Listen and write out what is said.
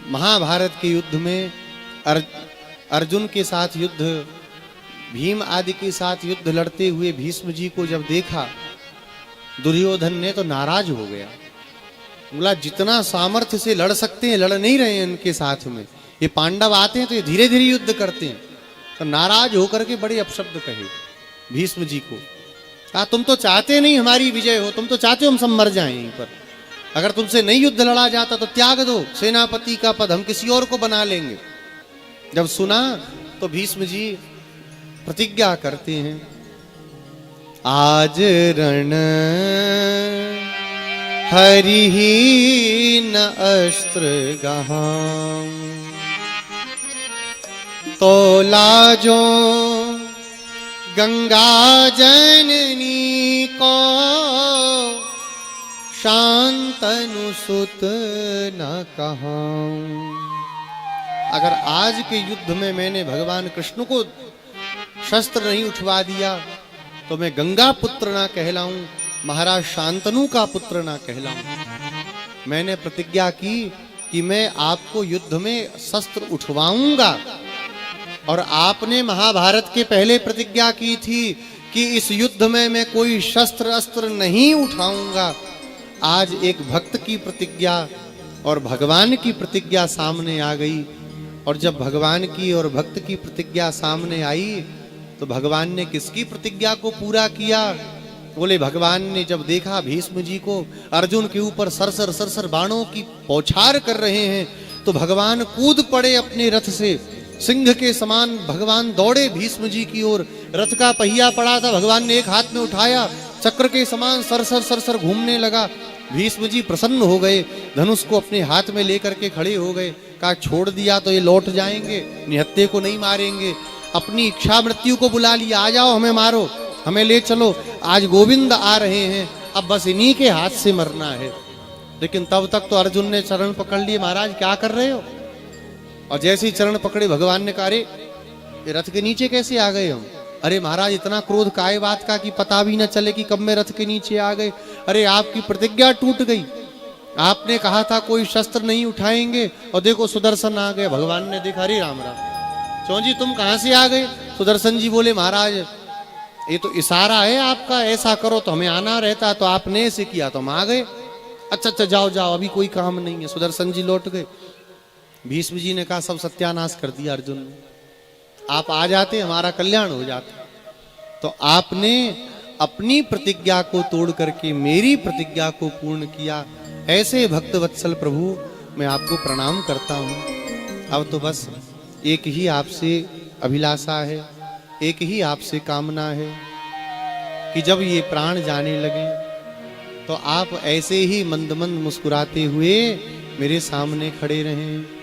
महाभारत के युद्ध में अर्जुन के साथ युद्ध, भीम आदि के साथ युद्ध लड़ते हुए भीष्म जी को जब देखा, दुर्योधन ने तो नाराज हो गया। बोला जितना सामर्थ्य से लड़ सकते हैं लड़ नहीं रहे हैं इनके साथ में, ये पांडव आते हैं तो ये धीरे धीरे युद्ध करते हैं। तो नाराज होकर के बड़े अपशब्द कहे भीष्म जी को। तुम तो चाहते नहीं हमारी विजय हो, तुम तो चाहते हो हम सब मर जाएं यहीं पर। अगर तुमसे नहीं युद्ध लड़ा जाता तो त्याग दो सेनापति का पद, हम किसी और को बना लेंगे। जब सुना तो भीष्म जी प्रतिज्ञा करते हैं, आज रण हरि ही न अस्त्र गहां, तो लाजो गंगा जननी को शांतनु सुत न कहां। अगर आज के युद्ध में मैंने भगवान कृष्ण को शस्त्र नहीं उठवा दिया तो मैं गंगा पुत्र ना कहलाऊं, महाराज शांतनु का पुत्र ना कहलाऊं। मैंने प्रतिज्ञा की कि मैं आपको युद्ध में शस्त्र उठवाऊंगा, और आपने महाभारत के पहले प्रतिज्ञा की थी कि इस युद्ध में मैं कोई शस्त्र अस्त्र नहीं उठाऊंगा। आज एक भक्त की प्रतिज्ञा और भगवान की प्रतिज्ञा सामने आ गई, और जब भगवान की और भक्त की प्रतिज्ञा सामने आई तो भगवान ने किसकी प्रतिज्ञा को पूरा किया? बोले भगवान ने जब देखा भीष्म जी को अर्जुन के ऊपर सरसर सरसर बाणों की बौछार कर रहे हैं, तो भगवान कूद पड़े अपने रथ से, सिंह के समान भगवान दौड़े भीष्म जी की ओर। रथ का पहिया पड़ा था, भगवान ने एक हाथ में उठाया, चक्र के समान सरसर सरसर घूमने लगा। भीष्म जी प्रसन्न हो गए, धनुष को अपने हाथ में लेकर के खड़े हो गए। कहा छोड़ दिया तो ये लौट जाएंगे, निहत्थे को नहीं मारेंगे। अपनी इच्छा मृत्यु को बुला लिया, आ जाओ हमें मारो, हमें ले चलो, आज गोविंद आ रहे हैं, अब बस इन्हीं के हाथ से मरना है। लेकिन तब तक तो अर्जुन ने चरण पकड़ लिए, महाराज क्या कर रहे हो? और जैसे ही चरण पकड़े भगवान ने कहा अरे ये रथ के नीचे कैसे आ गए हम? अरे महाराज इतना क्रोध काय बात का कि पता भी न चले कि कब में रथ के नीचे आ गए। अरे आपकी प्रतिज्ञा टूट गई, आपने कहा था कोई शस्त्र नहीं उठाएंगे, और देखो सुदर्शन आ गए। भगवान ने देखा अरे राम राम, चौं जी तुम कहां से आ गए? सुदर्शन जी बोले महाराज ये तो इशारा है आपका, ऐसा करो तो हमें आना रहता, तो आपने ऐसे किया तो हम आ गए। अच्छा अच्छा जाओ जाओ, अभी कोई काम नहीं है। सुदर्शन जी लौट गए। भीष्म जी ने कहा सब सत्यानाश कर दिया अर्जुन ने, आप आ जाते हमारा कल्याण हो जाता। तो आपने अपनी प्रतिज्ञा को तोड़ करके मेरी प्रतिज्ञा को पूर्ण किया। ऐसे भक्त वत्सल प्रभु मैं आपको प्रणाम करता हूँ। अब तो बस एक ही आपसे अभिलाषा है, एक ही आपसे कामना है कि जब ये प्राण जाने लगे तो आप ऐसे ही मंद मंद मुस्कुराते हुए मेरे सामने खड़े रहें।